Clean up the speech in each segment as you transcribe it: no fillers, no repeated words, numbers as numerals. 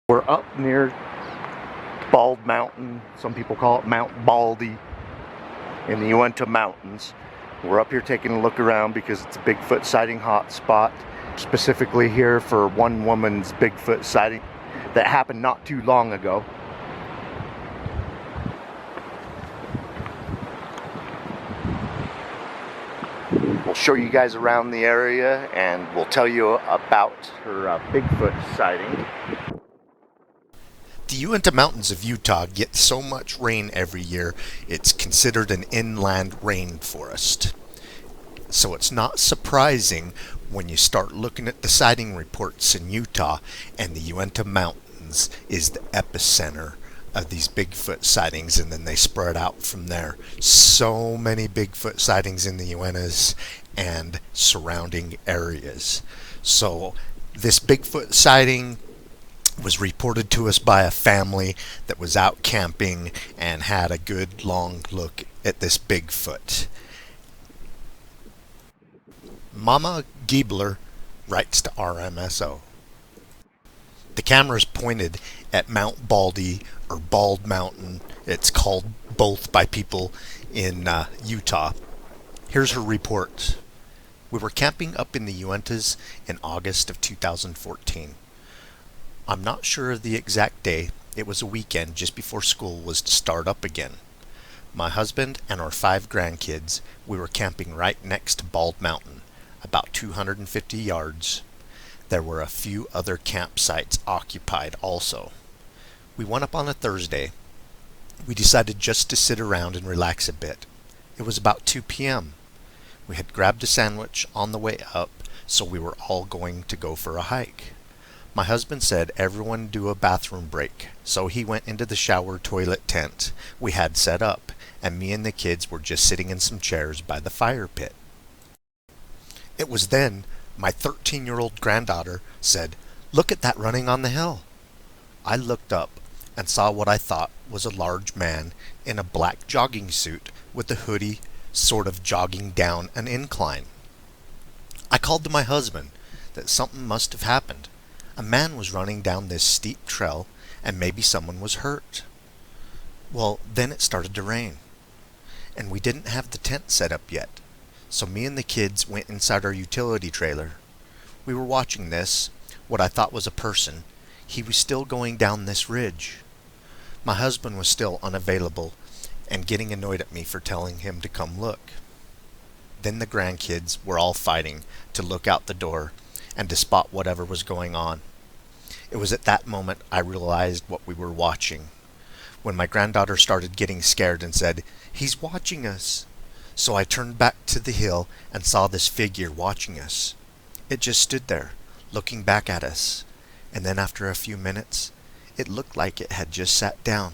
We're up near Bald Mountain. Some people call it Mount Baldy in the Uinta Mountains. We're up here taking a look around because it's a Bigfoot sighting hotspot. Specifically here for one woman's Bigfoot sighting that happened not too long ago. We'll show you guys around the area and we'll tell you about her Bigfoot sighting. The Uinta Mountains of Utah get so much rain every year, it's considered an inland rainforest. So it's not surprising when you start looking at the sighting reports in Utah, and the Uinta Mountains is the epicenter of these Bigfoot sightings, and then they spread out from there. So many Bigfoot sightings in the Uintas and surrounding areas. So this Bigfoot sighting was reported to us by a family that was out camping and had a good long look at this Bigfoot. Mama Giebler writes to RMSO. The camera is pointed at Mount Baldy or Bald Mountain. It's called both by people in Utah. Here's her report. We were camping up in the Uintas in August of 2014. I'm not sure of the exact day. It was a weekend just before school was to start up again. My husband and our 5 grandkids, we were camping right next to Bald Mountain, about 250 yards. There were a few other campsites occupied also. We went up on a Thursday. We decided just to sit around and relax a bit. It was about 2 p.m. We had grabbed a sandwich on the way up, so we were all going to go for a hike. My husband said everyone do a bathroom break, so he went into the shower toilet tent we had set up, and me and the kids were just sitting in some chairs by the fire pit. It was then my 13-year-old granddaughter said, "Look at that running on the hill." I looked up and saw what I thought was a large man in a black jogging suit with a hoodie sort of jogging down an incline. I called to my husband that something must have happened. A man was running down this steep trail, and maybe someone was hurt. Well, then it started to rain, and we didn't have the tent set up yet, so me and the kids went inside our utility trailer. We were watching this, what I thought was a person. He was still going down this ridge. My husband was still unavailable, and getting annoyed at me for telling him to come look. Then the grandkids were all fighting to look out the door and to spot whatever was going on. It was at that moment I realized what we were watching, when my granddaughter started getting scared and said, "He's watching us." So I turned back to the hill and saw this figure watching us. It just stood there, looking back at us, and then after a few minutes, it looked like it had just sat down.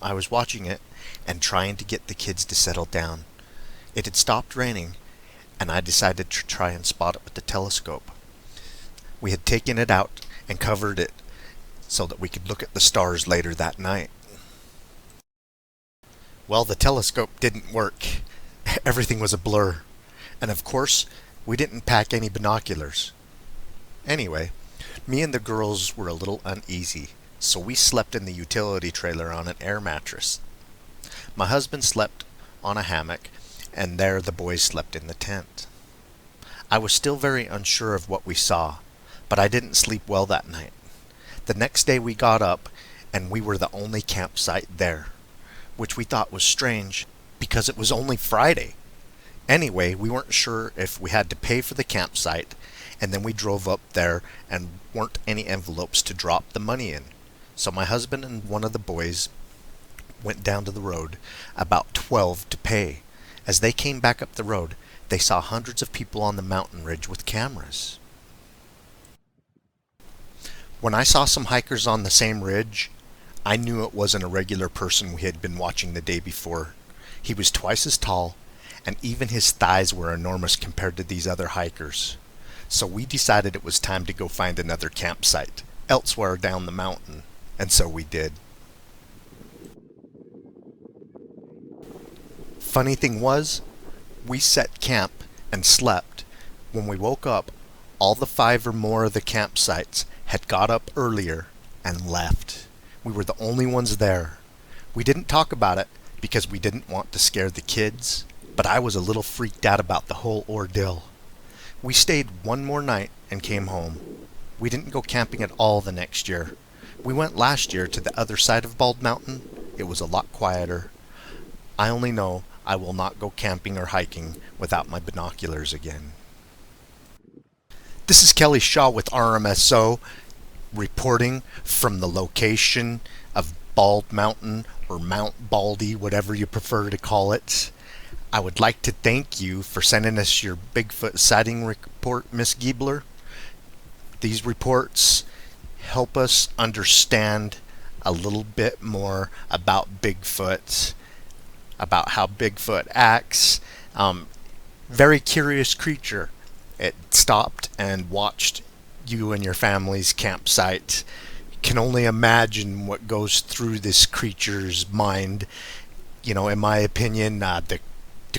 I was watching it and trying to get the kids to settle down. It had stopped raining, and I decided to try and spot it with the telescope. We had taken it out and covered it so that we could look at the stars later that night. Well, the telescope didn't work. Everything was a blur. And of course, we didn't pack any binoculars. Anyway, me and the girls were a little uneasy, so we slept in the utility trailer on an air mattress. My husband slept on a hammock, and there the boys slept in the tent. I was still very unsure of what we saw, but I didn't sleep well that night. The next day we got up, and we were the only campsite there, which we thought was strange, because it was only Friday. Anyway, we weren't sure if we had to pay for the campsite, and then we drove up there and weren't any envelopes to drop the money in. So my husband and one of the boys went down to the road, about 12, to pay. As they came back up the road, they saw hundreds of people on the mountain ridge with cameras. When I saw some hikers on the same ridge, I knew it wasn't a regular person we had been watching the day before. He was twice as tall, and even his thighs were enormous compared to these other hikers. So we decided it was time to go find another campsite, elsewhere down the mountain, and so we did. Funny thing was, we set camp and slept. When we woke up, all the 5 or more of the campsites had got up earlier and left. We were the only ones there. We didn't talk about it because we didn't want to scare the kids, but I was a little freaked out about the whole ordeal. We stayed one more night and came home. We didn't go camping at all the next year. We went last year to the other side of Bald Mountain. It was a lot quieter. I only know I will not go camping or hiking without my binoculars again. This is Kelly Shaw with RMSO, reporting from the location of Bald Mountain or Mount Baldy, whatever you prefer to call it. I would like to thank you for sending us your Bigfoot sighting report, Miss Giebler. These reports help us understand a little bit more about Bigfoot, about how Bigfoot acts. Very curious creature. It stopped and watched you and your family's campsite. You can only imagine what goes through this creature's mind. You know, in my opinion, the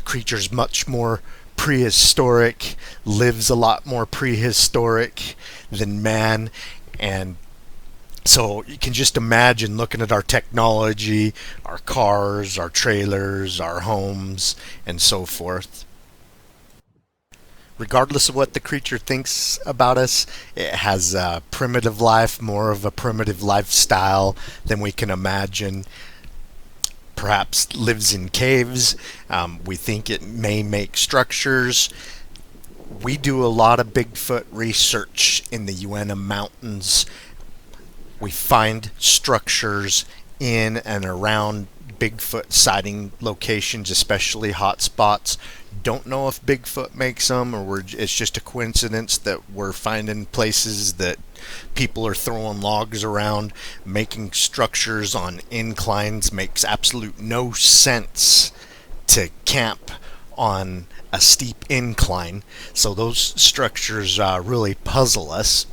creature's much more prehistoric, lives a lot more prehistoric than man, and so you can just imagine looking at our technology, our cars, our trailers, our homes, and so forth. Regardless of what the creature thinks about us, it has a primitive life, more of a primitive lifestyle than we can imagine. Perhaps lives in caves. We think it may make structures. We do a lot of Bigfoot research in the Uinta Mountains. We find structures in and around Bigfoot sighting locations, especially hot spots. Don't know if Bigfoot makes them or it's just a coincidence that we're finding places that people are throwing logs around, making structures on inclines. Makes absolute no sense to camp on a steep incline. So those structures really puzzle us.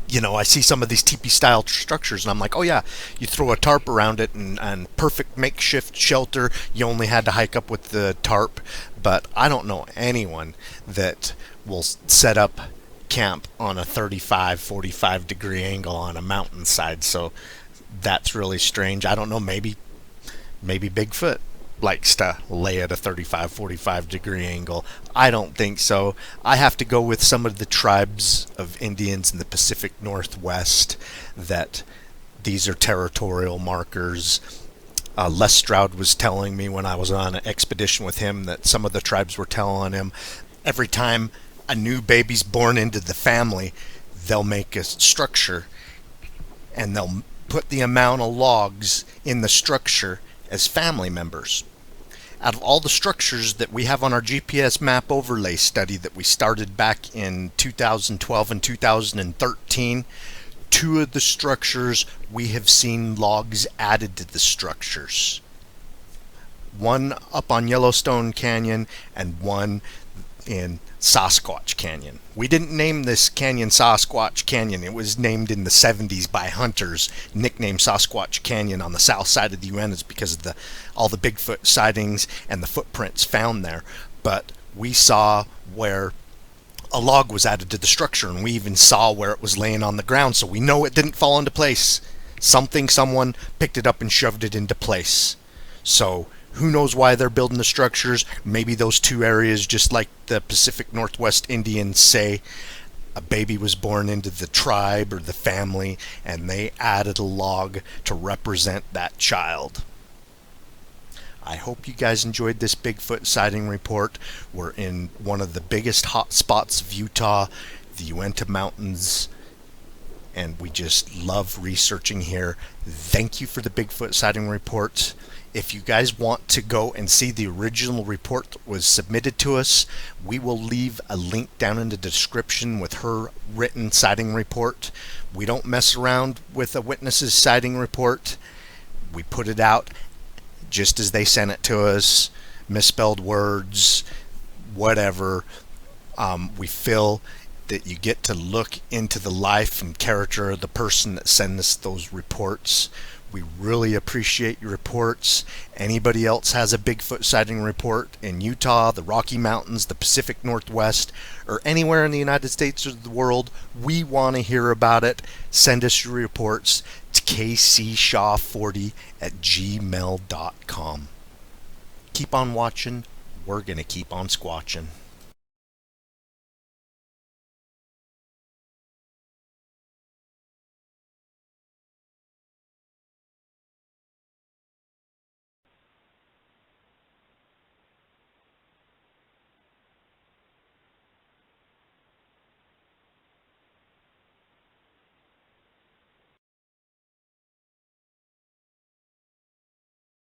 You know, I see some of these teepee-style structures, and I'm like, oh yeah, you throw a tarp around it, and perfect makeshift shelter. You only had to hike up with the tarp. But I don't know anyone that will set up camp on a 35, 45 degree angle on a mountainside. So that's really strange. I don't know, maybe Bigfoot likes to lay at a 35, 45 degree angle. I don't think so. I have to go with some of the tribes of Indians in the Pacific Northwest that these are territorial markers. Les Stroud was telling me when I was on an expedition with him that some of the tribes were telling him every time a new baby's born into the family, they'll make a structure and they'll put the amount of logs in the structure as family members. Out of all the structures that we have on our GPS map overlay study that we started back in 2012 and 2013, two of the structures we have seen logs added to the structures. One up on Yellowstone Canyon and one in Sasquatch Canyon. We didn't name this canyon Sasquatch Canyon. It was named in the 70s by hunters, nicknamed Sasquatch Canyon on the south side of the Uintas because of all the Bigfoot sightings and the footprints found there. But we saw where a log was added to the structure, and we even saw where it was laying on the ground, so we know it didn't fall into place. Someone picked it up and shoved it into place. So who knows why they're building the structures? Maybe those two areas, just like the Pacific Northwest Indians say, a baby was born into the tribe or the family, and they added a log to represent that child. I hope you guys enjoyed this Bigfoot sighting report. We're in one of the biggest hot spots of Utah, the Uinta Mountains, and we just love researching here. Thank you for the Bigfoot sighting report. If you guys want to go and see the original report that was submitted to us, we will leave a link down in the description with her written sighting report. We don't mess around with a witness's sighting report. We put it out just as they sent it to us, misspelled words, whatever. We feel that you get to look into the life and character of the person that sends us those reports. We really appreciate your reports. Anybody else has a Bigfoot sighting report in Utah, the Rocky Mountains, the Pacific Northwest, or anywhere in the United States or the world, we want to hear about it. Send us your reports to kcshaw40@gmail.com. Keep on watching. We're going to keep on squatching.